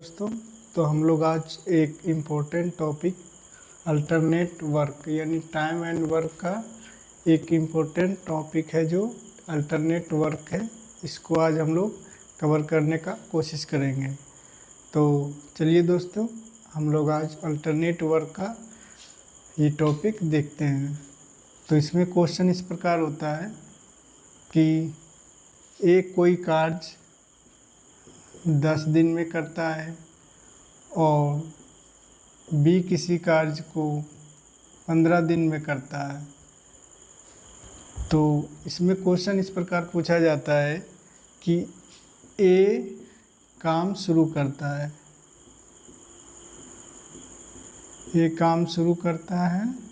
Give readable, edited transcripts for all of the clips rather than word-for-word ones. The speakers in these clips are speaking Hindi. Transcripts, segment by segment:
दोस्तों, तो हम लोग आज एक इम्पोर्टेंट टॉपिक अल्टरनेट वर्क यानी टाइम एंड वर्क का एक इम्पोर्टेंट टॉपिक है जो अल्टरनेट वर्क है। इसको आज हम लोग कवर करने का कोशिश करेंगे। तो चलिए दोस्तों, हम लोग आज अल्टरनेट वर्क का ये टॉपिक देखते हैं। तो इसमें क्वेश्चन इस प्रकार होता है कि एक कोई कार्य 10 दिन में करता है और बी किसी कार्य को 15 दिन में करता है। तो इसमें क्वेश्चन इस प्रकार पूछा जाता है कि ए काम शुरू करता है, ये काम शुरू करता है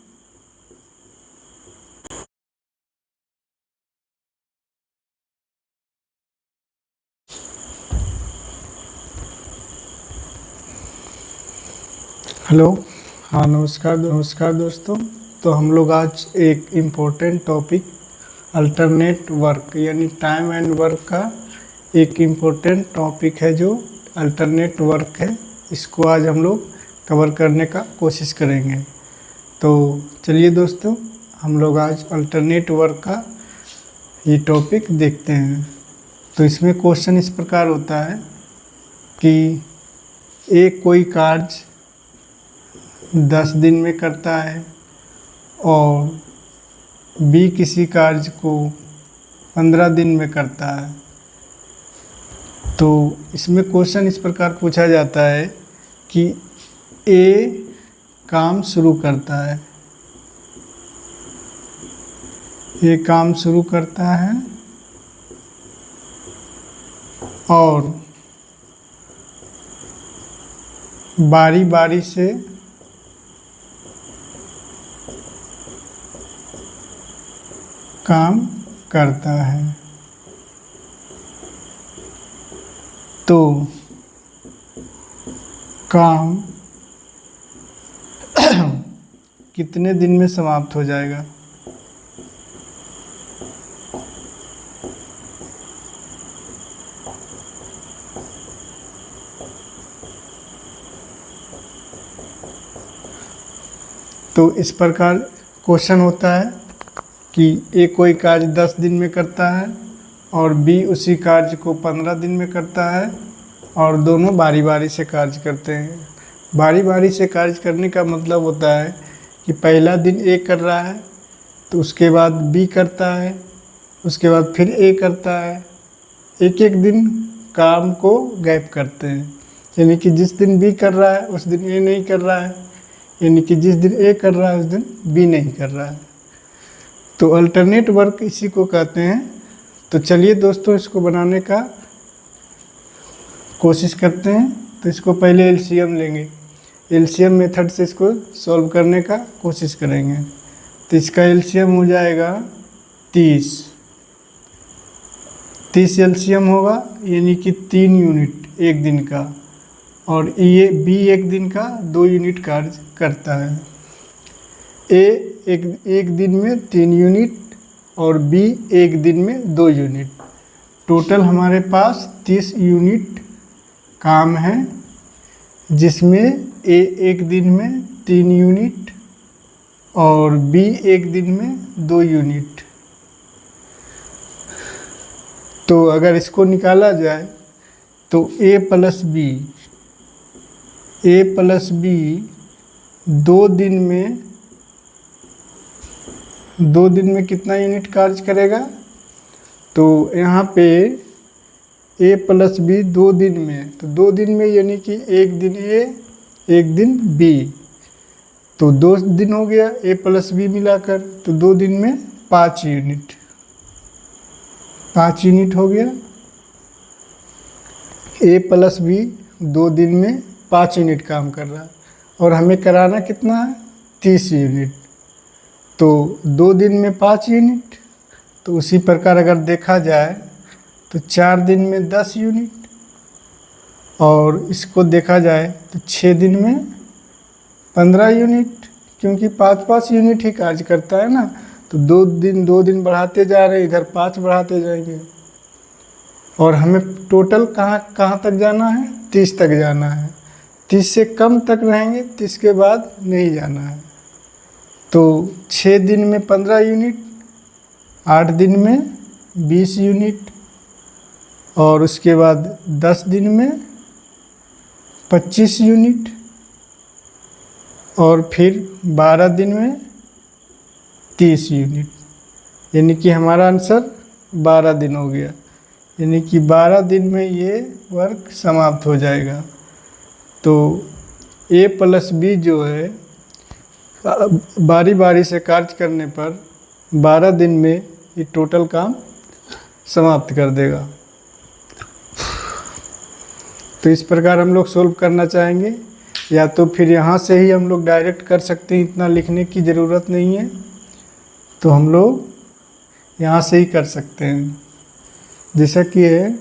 हेलो, हाँ नमस्कार दोस्तों। तो हम लोग आज एक इम्पोर्टेंट टॉपिक अल्टरनेट वर्क यानी टाइम एंड वर्क का एक इम्पोर्टेंट टॉपिक है जो अल्टरनेट वर्क है। इसको आज हम लोग कवर करने का कोशिश करेंगे। तो चलिए दोस्तों, हम लोग आज अल्टरनेट वर्क का ये टॉपिक देखते हैं। तो इसमें क्वेश्चन इस प्रकार होता है कि एक कोई कार्य 10 दिन में करता है और बी किसी कार्य को 15 दिन में करता है। तो इसमें क्वेश्चन इस प्रकार पूछा जाता है कि ए काम शुरू करता है, ये काम शुरू करता है और बारी बारी से काम करता है। तो काम कितने दिन में समाप्त हो जाएगा? तो इस प्रकार क्वेश्चन होता है कि ए कोई कार्य 10 दिन में करता है और बी उसी कार्य को 15 दिन में करता है और दोनों बारी बारी से कार्य करते हैं। बारी बारी से कार्य करने का मतलब होता है कि पहला दिन ए कर रहा है तो उसके बाद बी करता है, उसके बाद फिर ए करता है। एक एक दिन काम को गैप करते हैं, यानी कि जिस दिन बी कर रहा है उस दिन ए नहीं कर रहा है, यानी कि जिस दिन ए कर रहा है उस दिन बी नहीं कर रहा है। तो अल्टरनेट वर्क इसी को कहते हैं। तो चलिए दोस्तों, इसको बनाने का कोशिश करते हैं। तो इसको पहले एलसीएम लेंगे, एलसीएम मेथड से इसको सॉल्व करने का कोशिश करेंगे। तो इसका एलसीएम हो जाएगा 30 एलसीएम होगा, यानी कि 3 यूनिट एक दिन का, और ये बी एक दिन का 2 यूनिट कार्य करता है। ए एक दिन में 3 यूनिट और बी एक दिन में 2 यूनिट। टोटल हमारे पास 30 यूनिट काम है, जिसमें ए एक दिन में 3 यूनिट और बी एक दिन में 2 यूनिट। तो अगर इसको निकाला जाए तो ए प्लस बी 2 दिन में कितना यूनिट कार्य करेगा? तो यहाँ पे ए प्लस बी 2 दिन में, तो 2 दिन में यानी कि एक दिन ए एक दिन बी, तो 2 दिन हो गया ए प्लस बी मिलाकर। तो 2 दिन में 5 यूनिट हो गया। ए प्लस बी 2 दिन में 5 यूनिट काम कर रहा है और हमें कराना कितना है? 30 यूनिट। तो 2 दिन में 5 यूनिट। तो उसी प्रकार अगर देखा जाए तो 4 दिन में 10 यूनिट, और इसको देखा जाए तो 6 दिन में 15 यूनिट, क्योंकि 5-5 यूनिट ही कार्य करता है ना। तो 2 दिन बढ़ाते जा रहे हैं, इधर 5 बढ़ाते जाएंगे और हमें टोटल कहाँ तक जाना है? 30 तक जाना है। 30 से कम तक रहेंगे 30 के बाद नहीं जाना है। तो 6 दिन में 15 यूनिट, 8 दिन में 20 यूनिट, और उसके बाद 10 दिन में 25 यूनिट, और फिर 12 दिन में 30 यूनिट। यानी कि हमारा आंसर 12 दिन हो गया। यानी कि 12 दिन में ये वर्क समाप्त हो जाएगा। तो A+B जो है बारी बारी से कार्य करने पर 12 दिन में ये टोटल काम समाप्त कर देगा। तो इस प्रकार हम लोग सोल्व करना चाहेंगे, या तो फिर यहाँ से ही हम लोग डायरेक्ट कर सकते हैं, इतना लिखने की ज़रूरत नहीं है। तो हम लोग यहाँ से ही कर सकते हैं। जैसा कि है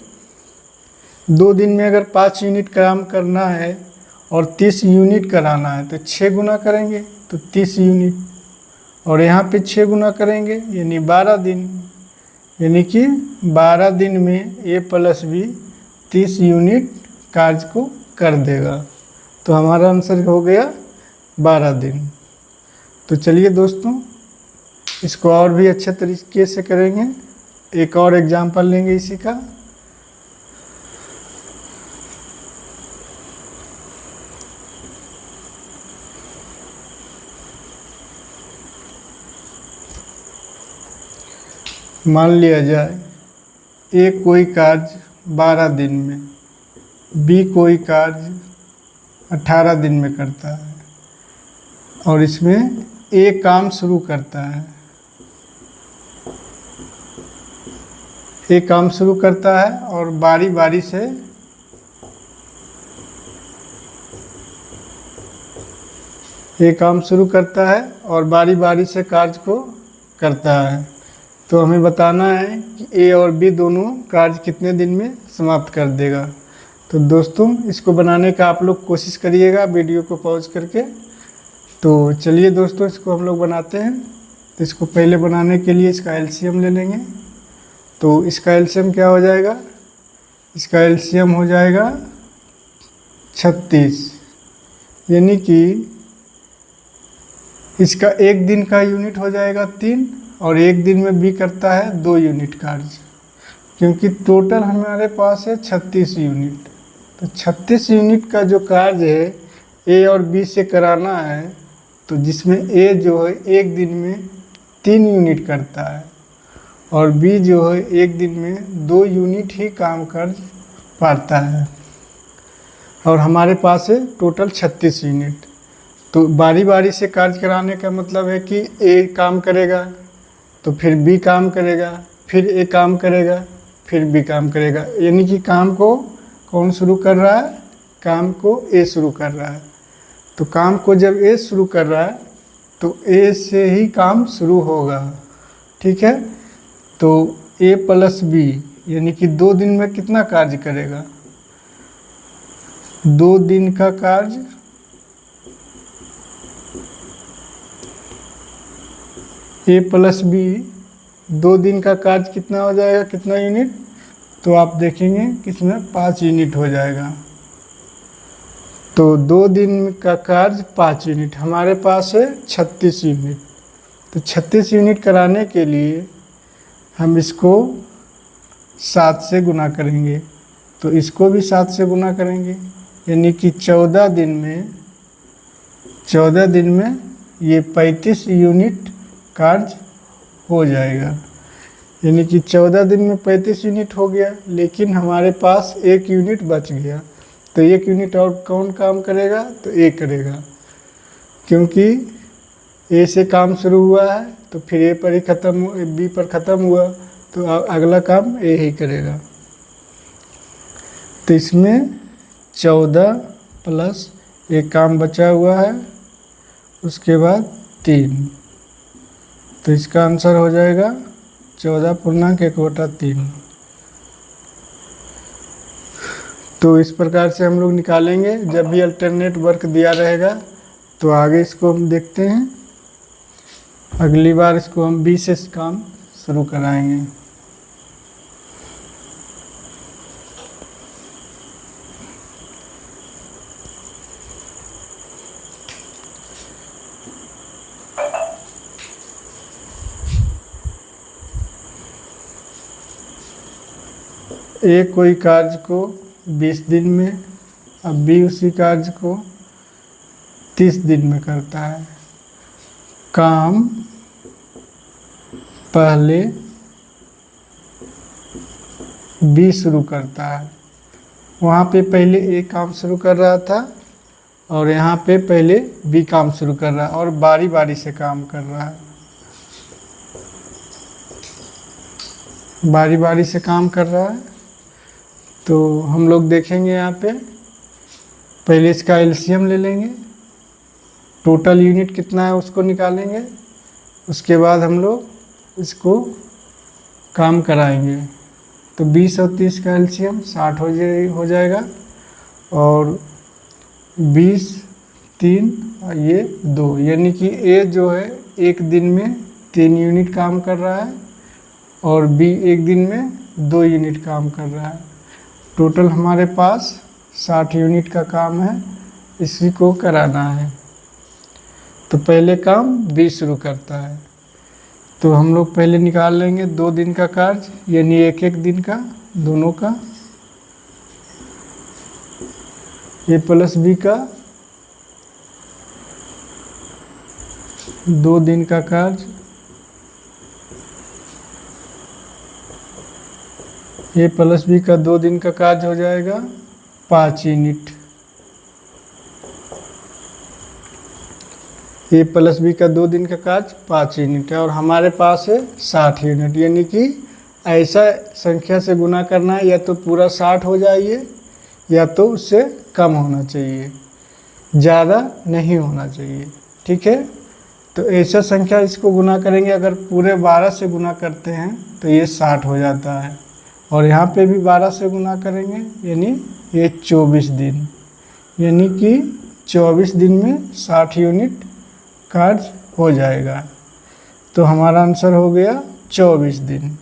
2 दिन में अगर 5 यूनिट काम करना है और 30 यूनिट कराना है तो 6 गुना करेंगे तो 30 यूनिट, और यहाँ पे 6 गुना करेंगे यानी 12 दिन। यानी कि 12 दिन में A+B 30 यूनिट कार्य को कर देगा। तो हमारा आंसर हो गया 12 दिन। तो चलिए दोस्तों, इसको और भी अच्छे तरीके से करेंगे। एक और एग्जाम्पल लेंगे इसी का। मान लिया जाए A कोई कार्य 12 दिन में, B कोई कार्य 18 दिन में करता है, और इसमें A काम शुरू करता है। A काम शुरू करता है और बारी बारी से A काम शुरू करता है और बारी बारी से कार्य को करता है। तो हमें बताना है कि A और B दोनों कार्य कितने दिन में समाप्त कर देगा। तो दोस्तों, इसको बनाने का आप लोग कोशिश करिएगा वीडियो को पॉज करके। तो चलिए दोस्तों, इसको हम लोग बनाते हैं। तो इसको पहले बनाने के लिए इसका एलसीएम ले लेंगे। तो इसका एलसीएम क्या हो जाएगा? इसका एलसीएम हो जाएगा 36। यानी कि इसका एक दिन का यूनिट हो जाएगा 3, और एक दिन में B करता है 2 यूनिट कार्य, क्योंकि टोटल हमारे पास है 36 यूनिट। तो 36 यूनिट का जो कार्य है A और B से कराना है, तो जिसमें A जो है एक दिन में 3 यूनिट करता है और B जो है एक दिन में 2 यूनिट ही काम कर पाता है, और हमारे पास है टोटल 36 यूनिट। तो बारी बारी से कार्य कराने का मतलब है कि A काम करेगा तो फिर B काम करेगा, फिर A काम करेगा, फिर B काम करेगा। यानी कि काम को कौन शुरू कर रहा है? काम को A शुरू कर रहा है। तो काम को जब A शुरू कर रहा है तो A से ही काम शुरू होगा। ठीक है। तो A+B यानी कि 2 दिन में कितना कार्य करेगा? 2 दिन का कार्य A+B 2 दिन का कार्य कितना हो जाएगा? कितना यूनिट? तो आप देखेंगे कि इसमें 5 यूनिट हो जाएगा। तो 2 दिन का कार्य 5 यूनिट, हमारे पास है 36 यूनिट। तो 36 यूनिट कराने के लिए हम इसको 7 से गुना करेंगे, तो इसको भी 7 से गुना करेंगे। यानी कि 14 दिन में ये 35 यूनिट कार्य हो जाएगा। यानी कि 14 दिन में 35 यूनिट हो गया, लेकिन हमारे पास 1 यूनिट बच गया। तो 1 यूनिट और कौन काम करेगा? तो A करेगा, क्योंकि A से काम शुरू हुआ है तो फिर A पर ही B पर ख़त्म हुआ, तो अगला काम A ही करेगा। तो इसमें 14 प्लस एक काम बचा हुआ है, उसके बाद 3। तो इसका आंसर हो जाएगा 14.1/3। तो इस प्रकार से हम लोग निकालेंगे जब भी अल्टरनेट वर्क दिया रहेगा। तो आगे इसको हम देखते हैं, अगली बार इसको हम B से काम शुरू कराएंगे। ए कोई कार्य को 20 दिन में, अब बी उसी कार्य को 30 दिन में करता है। काम पहले बी शुरू करता है। वहाँ पे पहले ए काम शुरू कर रहा था और यहाँ पे पहले बी काम शुरू कर रहा है और बारी बारी से काम कर रहा है, बारी बारी से काम कर रहा है। तो हम लोग देखेंगे यहाँ पे, पहले इसका एलसीएम ले लेंगे, टोटल यूनिट कितना है उसको निकालेंगे, उसके बाद हम लोग इसको काम कराएंगे। तो 20 और 30 का एलसीएम 60 हो जाएगा और 20 3 और ये 2, यानी कि ए जो है एक दिन में 3 यूनिट काम कर रहा है और बी एक दिन में 2 यूनिट काम कर रहा है। टोटल हमारे पास 60 यूनिट का काम है, इसी को कराना है। तो पहले काम बी शुरू करता है, तो हम लोग पहले निकाल लेंगे 2 दिन का कार्य, यानी एक दिन का दोनों का, ए प्लस बी का 2 दिन का कार्य, ए प्लस बी का 2 दिन का कार्य हो जाएगा 5 यूनिट। ए प्लस बी का 2 दिन का कार्य 5 यूनिट है और हमारे पास है 60 यूनिट, यानी कि ऐसा संख्या से गुना करना है, या तो पूरा 60 हो जाइए या तो उससे कम होना चाहिए, ज़्यादा नहीं होना चाहिए। ठीक है, तो ऐसा संख्या इसको गुना करेंगे, अगर पूरे 12 से गुना करते हैं तो ये 60 हो जाता है और यहाँ पे भी 12 से गुना करेंगे, यानी ये 24 दिन, यानी कि 24 दिन में 60 यूनिट कार्य हो जाएगा। तो हमारा आंसर हो गया 24 दिन।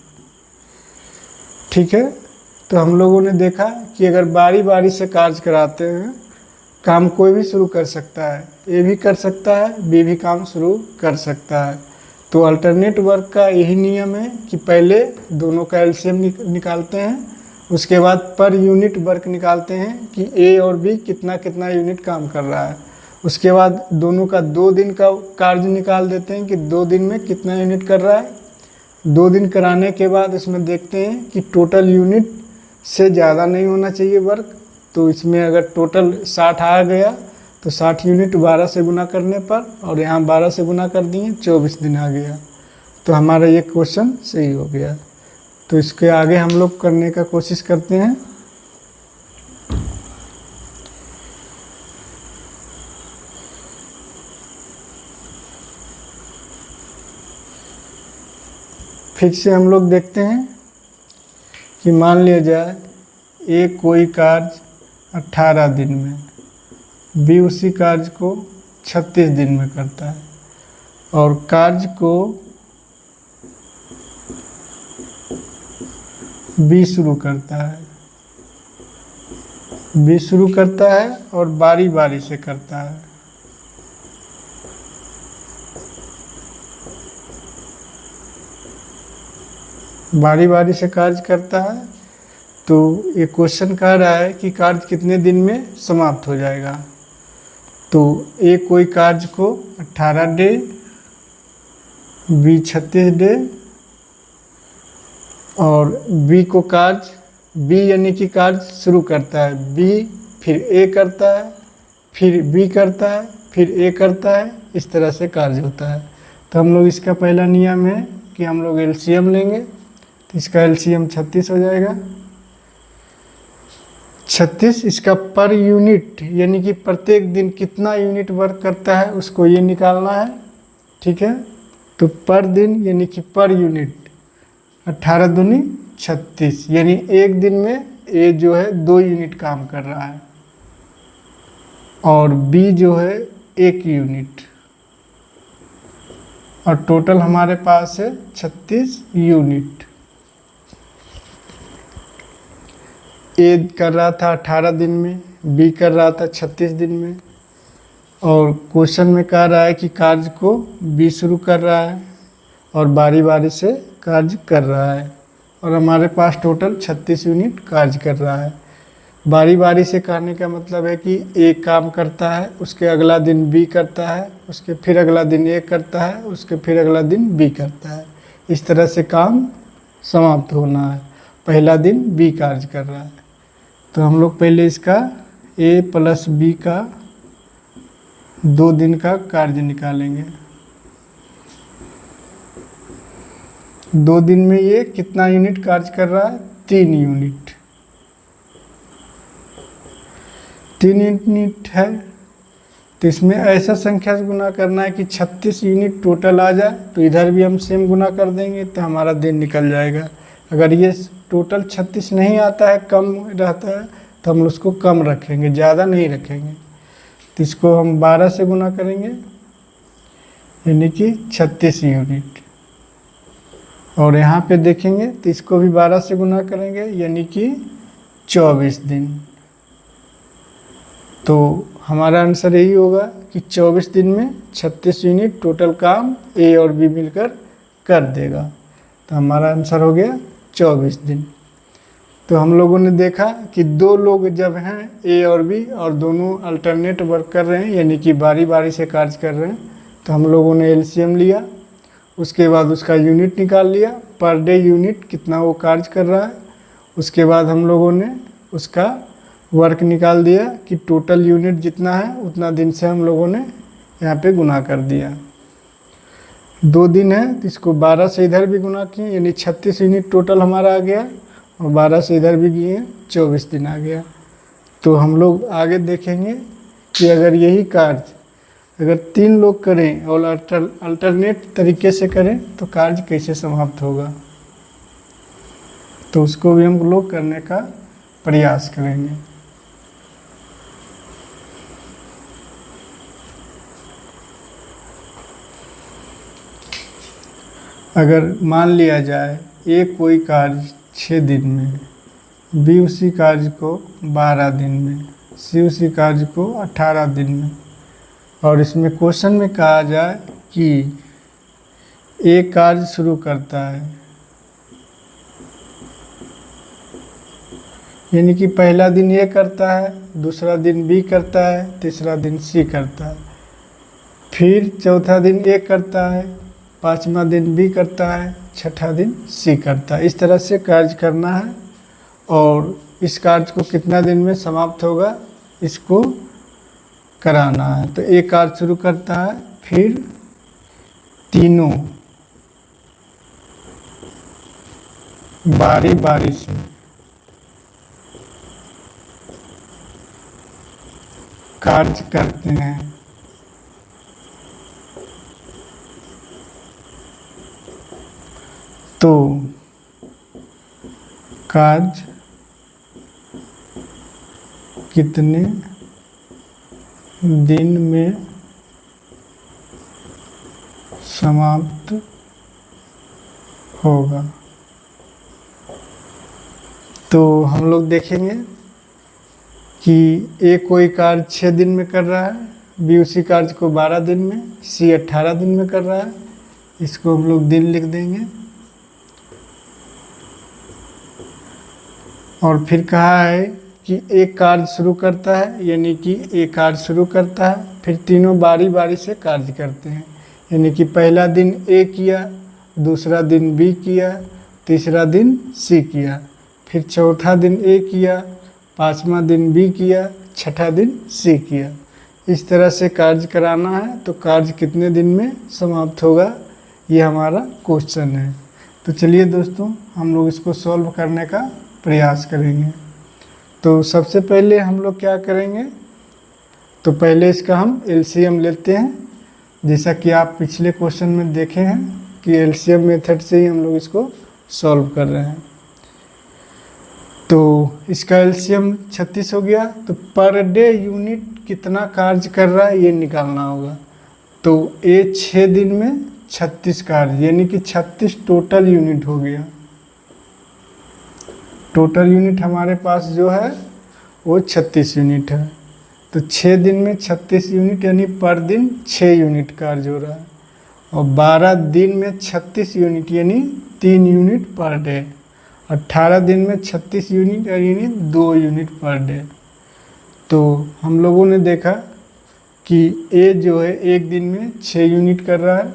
ठीक है, तो हम लोगों ने देखा कि अगर बारी बारी से कार्य कराते हैं, काम कोई भी शुरू कर सकता है, ए भी कर सकता है, बी भी काम शुरू कर सकता है। तो अल्टरनेट वर्क का यही नियम है कि पहले दोनों का एलसीएम निकालते हैं, उसके बाद पर यूनिट वर्क निकालते हैं कि ए और बी कितना कितना यूनिट काम कर रहा है, उसके बाद दोनों का 2 दिन का कार्य निकाल देते हैं कि 2 दिन में कितना यूनिट कर रहा है। 2 दिन कराने के बाद इसमें देखते हैं कि टोटल यूनिट से ज़्यादा नहीं होना चाहिए वर्क, तो इसमें अगर टोटल 60 आ गया तो 60 यूनिट 12 से गुना करने पर, और यहाँ 12 से गुना कर दिए 24 दिन आ गया। तो हमारा ये क्वेश्चन सही हो गया। तो इसके आगे हम लोग करने का कोशिश करते हैं। फिर से हम लोग देखते हैं कि मान लिया जाए ए कोई कार्य 18 दिन में, बी उसी कार्य को 36 दिन में करता है और कार्य को बी शुरू करता है, बी शुरू करता है और बारी बारी से करता है। बारी बारी से कार्य करता है, तो ये क्वेश्चन कह रहा है कि कार्य कितने दिन में समाप्त हो जाएगा। तो ए कोई कार्य को 18 डे, बी 36 डे और बी को कार्य, बी यानी कि कार्य शुरू करता है, बी फिर ए करता है, फिर बी करता है, फिर ए करता है, इस तरह से कार्य होता है। तो हम लोग इसका पहला नियम है कि हम लोग एलसीएम लेंगे, तो इसका एलसीएम 36 हो जाएगा। 36 इसका पर यूनिट, यानी कि प्रत्येक दिन कितना यूनिट वर्क करता है उसको ये निकालना है। ठीक है, तो पर दिन यानी कि पर यूनिट 18 दूनी 36, यानी एक दिन में ए जो है 2 यूनिट काम कर रहा है और बी जो है 1 यूनिट, और टोटल हमारे पास है 36 यूनिट। ए कर रहा था 18 दिन में, बी कर रहा था 36 दिन में, और क्वेश्चन में कह रहा है कि कार्य को बी शुरू कर रहा है और बारी बारी से कार्य कर रहा है और हमारे पास टोटल 36 यूनिट कार्य कर रहा है। बारी बारी से करने का मतलब है कि एक काम करता है, उसके अगला दिन बी करता है, उसके फिर अगला दिन ए करता है, उसके फिर अगला दिन बी करता है। इस तरह से काम समाप्त होना है। पहला दिन बी कार्य कर रहा है, तो हम लोग पहले इसका ए प्लस बी का 2 दिन का कार्य निकालेंगे। 2 दिन में ये कितना यूनिट कार्य कर रहा है? 3 यूनिट। 3 यूनिट है, तो इसमें ऐसा संख्या से गुना करना है कि 36 यूनिट टोटल आ जाए। तो इधर भी हम सेम गुना कर देंगे तो हमारा दिन निकल जाएगा। अगर ये टोटल 36 नहीं आता है, कम रहता है, तो हम उसको कम रखेंगे, ज़्यादा नहीं रखेंगे। तो इसको हम 12 से गुना करेंगे, यानी कि 36 यूनिट। और यहाँ पे देखेंगे तो इसको भी 12 से गुना करेंगे, यानी कि 24 दिन। तो हमारा आंसर यही होगा कि 24 दिन में 36 यूनिट टोटल काम ए और बी मिलकर कर देगा। तो हमारा आंसर हो गया 24 दिन। तो हम लोगों ने देखा कि 2 लोग जब हैं ए और बी और दोनों अल्टरनेट वर्क कर रहे हैं, यानी कि बारी बारी से कार्य कर रहे हैं, तो हम लोगों ने एलसीएम लिया, उसके बाद उसका यूनिट निकाल लिया, पर डे यूनिट कितना वो कार्य कर रहा है। उसके बाद हम लोगों ने उसका वर्क निकाल दिया कि टोटल यूनिट जितना है उतना दिन से हम लोगों ने यहाँ पे गुना कर दिया। 2 दिन है तो इसको 12 से इधर भी गुना किए, यानी 36 यूनिट टोटल हमारा आ गया, और 12 से इधर भी किए, 24 दिन आ गया। तो हम लोग आगे देखेंगे कि अगर यही कार्य अगर 3 लोग करें और अल्टरनेट तरीके से करें तो कार्य कैसे समाप्त होगा। तो उसको भी हम लोग करने का प्रयास करेंगे। अगर मान लिया जाए ए कोई कार्य 6 दिन में, बी उसी कार्य को 12 दिन में, सी उसी कार्य को 18 दिन में, और इसमें क्वेश्चन में कहा जाए कि ए कार्य शुरू करता है, यानी कि पहला दिन ए करता है, दूसरा दिन बी करता है, तीसरा दिन सी करता है, फिर चौथा दिन ए करता है, 5वां दिन बी करता है, 6ठा दिन सी करता है। इस तरह से कार्य करना है, और इस कार्य को कितना दिन में समाप्त होगा इसको कराना है। तो एक कार्य शुरू करता है, फिर तीनों बारी बारी से कार्य करते हैं। तो कार्य कितने दिन में समाप्त होगा। तो हम लोग देखेंगे कि ए कोई कार्य 6 दिन में कर रहा है, बी उसी कार्य को 12 दिन में, सी 18 दिन में कर रहा है। इसको हम लोग दिन लिख देंगे। और फिर कहा है कि एक कार्य शुरू करता है, यानी कि एक कार्य शुरू करता है, फिर तीनों बारी बारी से कार्य करते हैं, यानी कि पहला दिन ए किया, दूसरा दिन बी किया, तीसरा दिन सी किया, फिर चौथा दिन ए किया, 5वां दिन बी किया, 6ठा दिन सी किया। इस तरह से कार्य कराना है। तो कार्य कितने दिन में समाप्त होगा, ये हमारा क्वेश्चन है। तो चलिए दोस्तों, हम लोग इसको सॉल्व करने का प्रयास करेंगे। तो सबसे पहले हम लोग क्या करेंगे, तो पहले इसका हम एलसीएम लेते हैं। जैसा कि आप पिछले क्वेश्चन में देखे हैं कि एलसीएम मेथड से ही हम लोग इसको सॉल्व कर रहे हैं। तो इसका एलसीएम 36 हो गया। तो पर डे यूनिट कितना कार्य कर रहा है ये निकालना होगा। तो ये 6 दिन में 36 कार्य, यानी कि 36 टोटल यूनिट हो गया। टोटल यूनिट हमारे पास जो है वो 36 यूनिट है। तो 6 दिन में 36 यूनिट, यानी पर दिन 6 यूनिट कार्य हो रहा है। और 12 दिन में 36 यूनिट, यानी 3 यूनिट पर डे। 18 दिन में 36 यूनिट यानी 2 यूनिट पर डे। तो हम लोगों ने देखा कि ए जो है एक दिन में 6 यूनिट कर रहा है,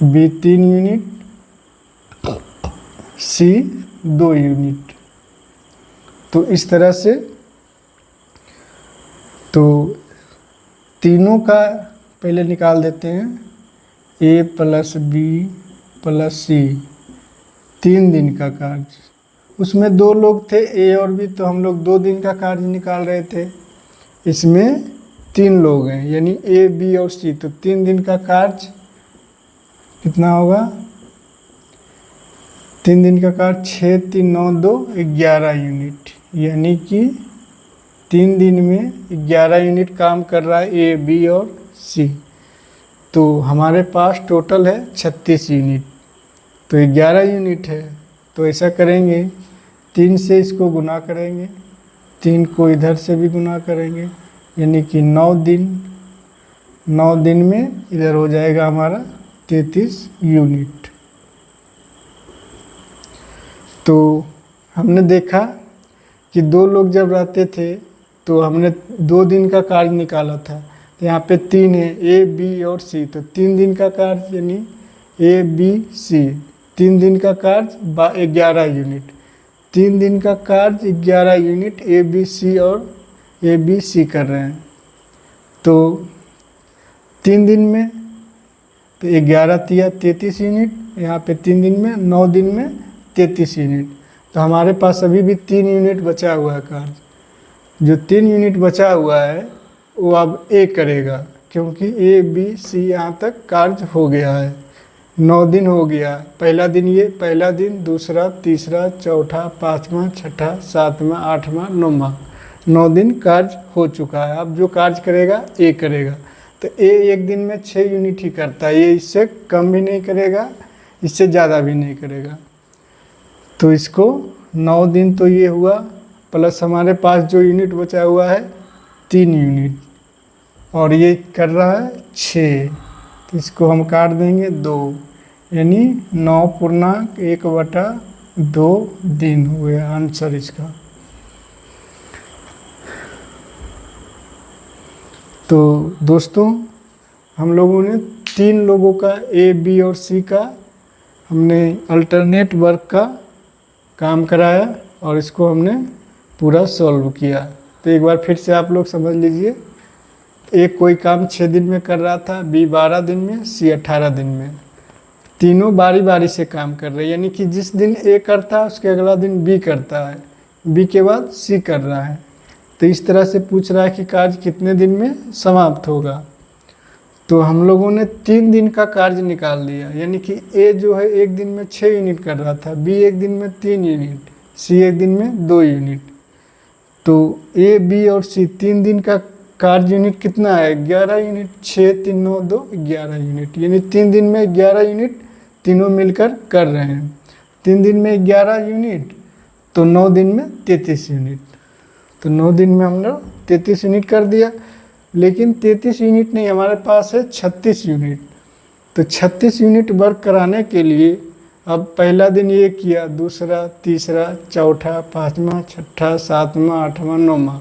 बी 3 यूनिट, सी 2 यूनिट। तो इस तरह से तो तीनों का पहले निकाल देते हैं। ए प्लस बी प्लस सी 3 दिन का कार्य, उसमें 2 लोग थे ए और बी, तो हम लोग 2 दिन का कार्य निकाल रहे थे। इसमें 3 लोग हैं यानी ए बी और सी, तो 3 दिन का कार्य कितना होगा? 3 दिन का कार्य 6 3 9 2 11 यूनिट, यानी कि 3 दिन में 11 यूनिट काम कर रहा है ए बी और सी। तो हमारे पास टोटल है 36 यूनिट, तो 11 यूनिट है। तो ऐसा करेंगे, 3 से इसको गुना करेंगे, 3 को इधर से भी गुना करेंगे, यानी कि 9 दिन में इधर हो जाएगा हमारा 33 यूनिट। तो हमने देखा कि 2 लोग जब रहते थे तो हमने 2 दिन का कार्य निकाला था। तो यहाँ पे 3 है, ए बी और सी, तो 3 दिन का कार्य यानी ए बी सी 3 दिन का कार्य 11 यूनिट। 3 दिन का कार्य 11 यूनिट ए बी सी और ए बी सी कर रहे हैं। तो 3 दिन में तो 11 तिया 33 यूनिट, यहाँ पे 3 दिन में 9 दिन में 33 यूनिट। तो हमारे पास अभी भी 3 यूनिट बचा हुआ है कार्य। जो 3 यूनिट बचा हुआ है वो अब ए करेगा, क्योंकि ए बी सी यहाँ तक कार्य हो गया है। 9 दिन हो गया, पहला दिन ये, पहला दिन, दूसरा, तीसरा, चौथा, 5वां, 6ठा, 7वां, 8वां, 9वां, 9 दिन कार्य हो चुका है। अब जो कार्य करेगा ए करेगा। तो ए एक दिन में 6 यूनिट ही करता है, ये इससे कम भी नहीं करेगा, इससे ज़्यादा भी नहीं करेगा। तो इसको 9 दिन तो ये हुआ, प्लस हमारे पास जो यूनिट बचा हुआ है 3 यूनिट, और ये कर रहा है 6, तो इसको हम काट देंगे 2, यानी 9.1/2 दिन हुए आंसर इसका। तो दोस्तों हम लोगों ने 3 लोगों का ए बी और सी का हमने अल्टरनेट वर्क का काम कराया और इसको हमने पूरा सॉल्व किया। तो एक बार फिर से आप लोग समझ लीजिए, एक कोई काम 6 दिन में कर रहा था, बी 12 दिन में, सी 18 दिन में। तीनों बारी बारी से काम कर रहे हैं, यानी कि जिस दिन ए करता है उसके अगला दिन बी करता है, बी के बाद सी कर रहा है। तो इस तरह से पूछ रहा है कि कार्य कितने दिन में समाप्त होगा। तो हम लोगों ने 3 दिन का कार्य निकाल लिया, यानी कि ए जो है एक दिन में 6 यूनिट कर रहा था, बी एक दिन में 3 यूनिट, सी एक दिन में 2 यूनिट। तो ए बी और सी 3 दिन का कार्य यूनिट कितना है? 11 यूनिट। 6 3 9 2 11 यूनिट, यानी 3 दिन में 11 यूनिट तीनों मिलकर कर रहे हैं। 3 दिन में 11 यूनिट, तो 9 दिन में 33 यूनिट। तो 9 दिन में हम लोग 33 यूनिट कर दिया, लेकिन 33 यूनिट नहीं, हमारे पास है 36 यूनिट। तो 36 यूनिट वर्क कराने के लिए अब पहला दिन ये किया, दूसरा, तीसरा, चौथा, 5वां, 6ठा, 7वां, 8वां, 9वां,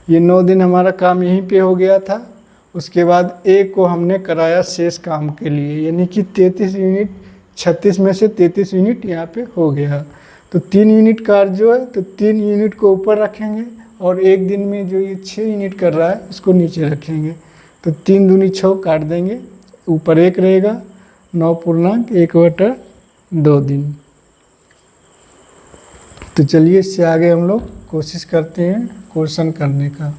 ये 9 दिन हमारा काम यहीं पे हो गया था। उसके बाद ए को हमने कराया शेष काम के लिए, यानी कि 33 यूनिट, 36 में से 33 यूनिट यहाँ पे हो गया। तो 3 यूनिट कार्य जो है, तो 3 यूनिट को ऊपर रखेंगे और एक दिन में जो ये 6 यूनिट कर रहा है उसको नीचे रखेंगे। तो 3 दूनी 6 काट देंगे, ऊपर 1 रहेगा, 9.1/2 दिन। तो चलिए इससे आगे हम लोग कोशिश करते हैं क्वेश्चन करने का।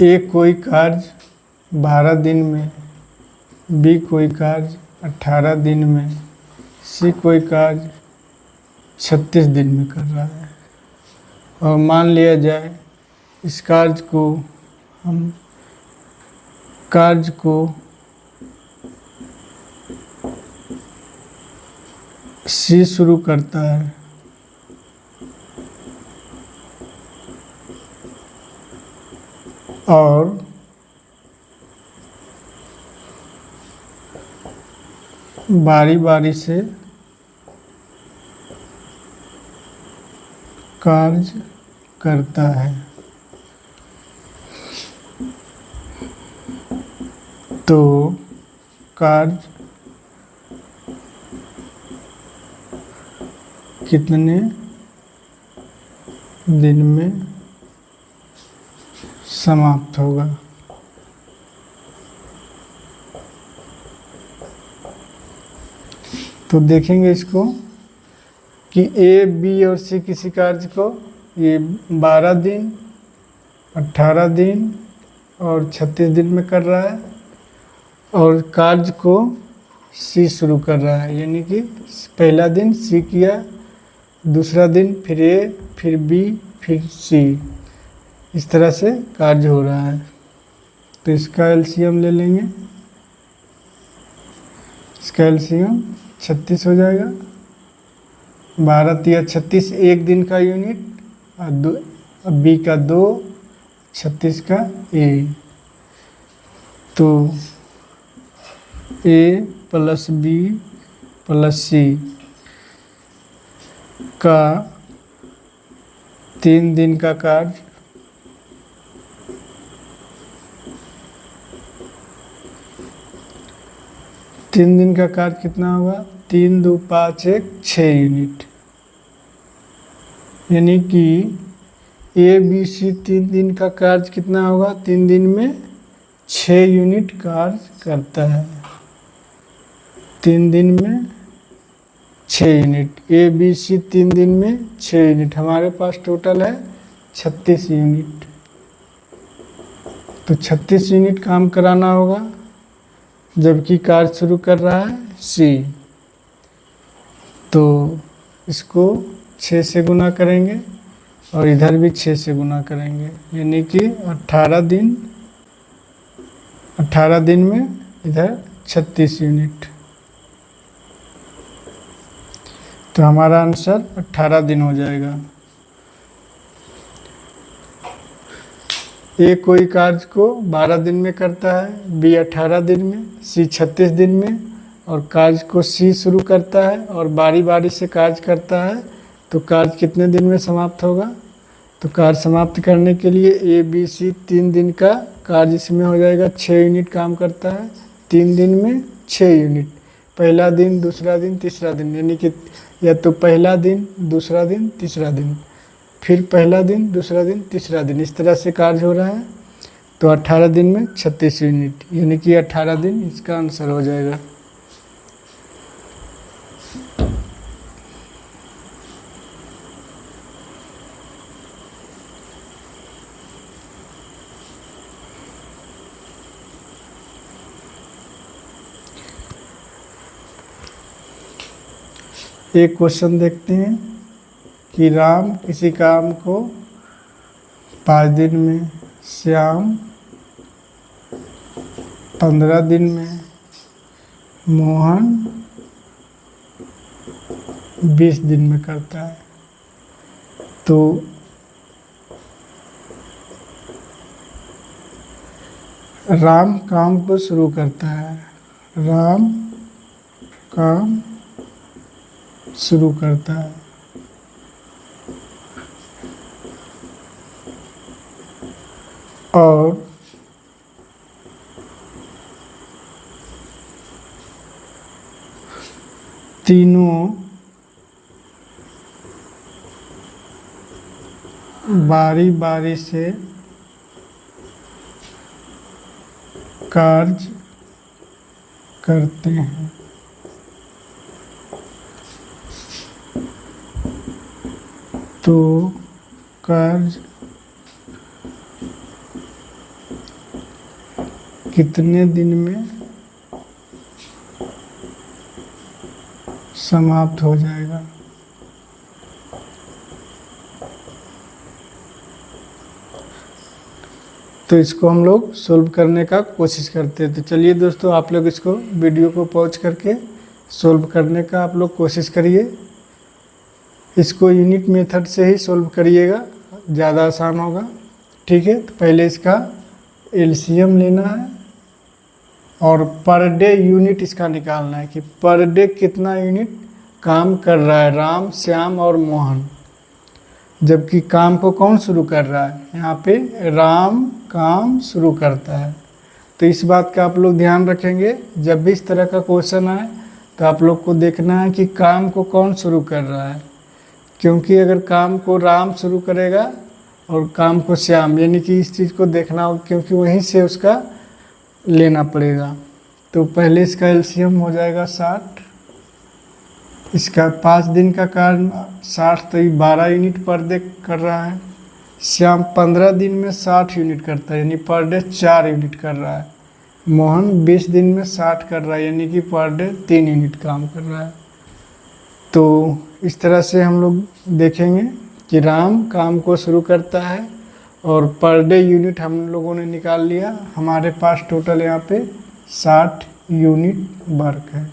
ए कोई कार्य 12 दिन में, बी कोई कार्य 18 दिन में, सी कोई कार्य 36 दिन में कर रहा है। और मान लिया जाए इस कार्य को सी शुरू करता है और बारी बारी से कार्य करता है। तो कार्य कितने दिन में समाप्त होगा? तो देखेंगे इसको कि ए, बी और सी किसी कार्य को ये 12 दिन, 18 दिन और 36 दिन में कर रहा है, और कार्य को सी शुरू कर रहा है, यानी कि पहला दिन सी किया, दूसरा दिन फिर ए, फिर बी, फिर सी, इस तरह से कार्य हो रहा है। तो इसका एलसीएम ले लेंगे। इसका एलसीएम 36 हो जाएगा। 12 तिया 36 एक दिन का यूनिट, और बी का 2, 36 का ए। तो ए प्लस बी प्लस सी का 3 दिन का कार्य, तीन दिन का कार्य कितना होगा? 3 2 5 1 6 यूनिट, यानी कि ए बी सी 3 दिन का कार्य कितना होगा? 3 दिन में 6 यूनिट कार्य करता है। 3 दिन में 6 यूनिट, ए बी सी 3 दिन में 6 यूनिट, हमारे पास टोटल है 36 यूनिट। तो 36 यूनिट काम कराना होगा, जबकि कार्य शुरू कर रहा है सी। तो इसको 6 से गुना करेंगे और इधर भी 6 से गुना करेंगे, यानी कि 18 दिन में इधर 36 यूनिट। तो हमारा आंसर 18 दिन हो जाएगा। ए कोई कार्य को 12 दिन में करता है, बी 18 दिन में, सी 36 दिन में, और कार्य को सी शुरू करता है और बारी बारी से कार्य करता है। तो कार्य कितने दिन में समाप्त होगा? तो कार्य समाप्त करने के लिए ए बी सी 3 दिन का कार्य इसमें हो जाएगा, 6 यूनिट काम करता है। 3 दिन में 6 यूनिट, पहला दिन, दूसरा दिन, तीसरा दिन, यानी कि या तो पहला दिन, दूसरा दिन, तीसरा दिन, फिर पहला दिन, दूसरा दिन, तीसरा दिन, इस तरह से कार्य हो रहा है। तो 18 दिन में 36 यूनिट, यानी कि 18 दिन इसका आंसर हो जाएगा। एक क्वेश्चन देखते हैं कि राम किसी काम को 5 दिन में, श्याम 15 दिन में, मोहन 20 दिन में करता है। तो राम काम को शुरू करता है, राम काम शुरू करता है, और तीनों बारी बारी से कार्य करते हैं। तो कार्य कितने दिन में समाप्त हो जाएगा? तो इसको हम लोग सोल्व करने का कोशिश करते हैं। तो चलिए दोस्तों, आप लोग इसको वीडियो को पॉज करके सोल्व करने का आप लोग कोशिश करिए। इसको यूनिट मेथड से ही सोल्व करिएगा, ज़्यादा आसान होगा। ठीक है, तो पहले इसका एलसीएम लेना है और पर डे यूनिट इसका निकालना है कि पर डे कितना यूनिट काम कर रहा है राम, श्याम और मोहन। जबकि काम को कौन शुरू कर रहा है, यहाँ पे राम काम शुरू करता है। तो इस बात का आप लोग ध्यान रखेंगे, जब भी इस तरह का क्वेश्चन आए तो आप लोग को देखना है कि काम को कौन शुरू कर रहा है, क्योंकि अगर काम को राम शुरू करेगा और काम को श्याम, यानी कि इस चीज़ को देखना होगा, क्योंकि वहीं से उसका लेना पड़ेगा। तो पहले इसका एलसीएम हो जाएगा 60, इसका 5 दिन का कार्य 60 तो ये 12 यूनिट पर डे कर रहा है। श्याम 15 दिन में 60 यूनिट करता है, यानी पर डे 4 यूनिट कर रहा है। मोहन 20 दिन में 60 कर रहा है, यानी कि पर डे 3 यूनिट काम कर रहा है। तो इस तरह से हम लोग देखेंगे कि राम काम को शुरू करता है और पर डे यूनिट हम लोगों ने निकाल लिया। हमारे पास टोटल यहाँ पे 60 यूनिट वर्क है,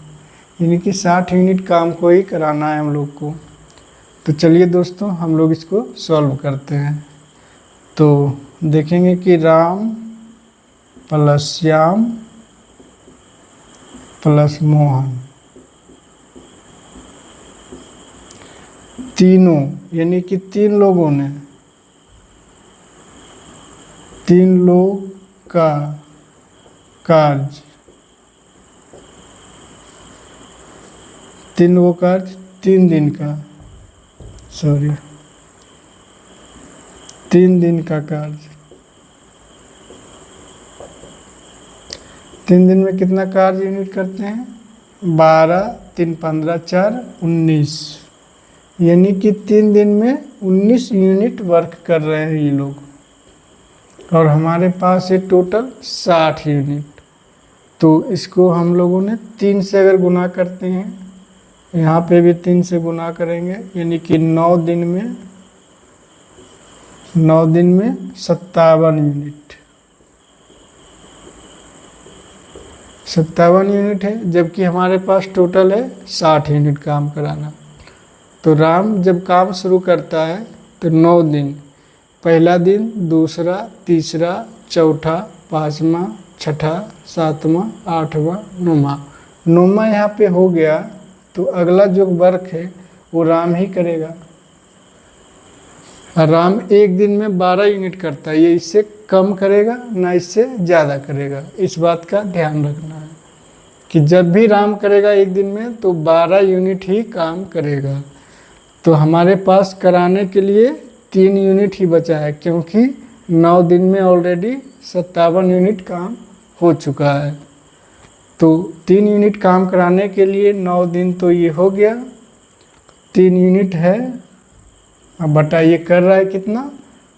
यानी कि 60 यूनिट काम को ही कराना है हम लोग को। तो चलिए दोस्तों हम लोग इसको सॉल्व करते हैं। तो देखेंगे कि राम प्लस श्याम प्लस मोहन, तीनों यानी कि 3 लोगों ने, 3 लोग का कार्य, 3 लोगों का 3 दिन का, 3 दिन का कार्य। 3 दिन में कितना कार्य यूनिट करते हैं, 12, 3, 15, 4, 19, यानी कि 3 दिन में 19 यूनिट वर्क कर रहे हैं ये लोग। और हमारे पास है टोटल 60 यूनिट। तो इसको हम लोगों ने 3 से अगर गुना करते हैं, यहाँ पे भी 3 से गुना करेंगे, यानी कि 9 दिन में 57 यूनिट, 57 यूनिट है। जबकि हमारे पास टोटल है 60 यूनिट काम कराना। तो राम जब काम शुरू करता है तो 9 दिन, पहला दिन, दूसरा, तीसरा, चौथा, 5वां, 6ठा, 7वां, 8वां, 9वां यहाँ पे हो गया। तो अगला जो वर्क है वो राम ही करेगा। राम एक दिन में 12 यूनिट करता है, ये इससे कम करेगा ना इससे ज़्यादा करेगा। इस बात का ध्यान रखना है कि जब भी राम करेगा एक दिन में तो 12 यूनिट ही काम करेगा। तो हमारे पास कराने के लिए 3 यूनिट ही बचा है, क्योंकि 9 दिन में ऑलरेडी 57 यूनिट काम हो चुका है। तो 3 यूनिट काम कराने के लिए 9 दिन तो ये हो गया, 3 यूनिट है। अब बताइए कर रहा है कितना,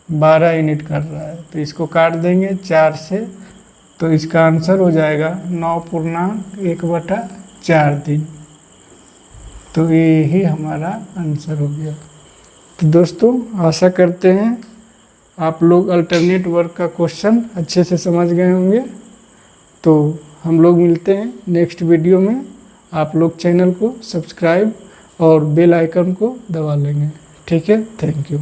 12 यूनिट कर रहा है। तो इसको काट देंगे 4 से, तो इसका आंसर हो जाएगा 9.1/4 दिन। तो ये ही हमारा आंसर हो गया। तो दोस्तों आशा करते हैं आप लोग अल्टरनेट वर्क का क्वेश्चन अच्छे से समझ गए होंगे। तो हम लोग मिलते हैं नेक्स्ट वीडियो में। आप लोग चैनल को सब्सक्राइब और बेल आइकन को दबा लेंगे। ठीक है, थैंक यू।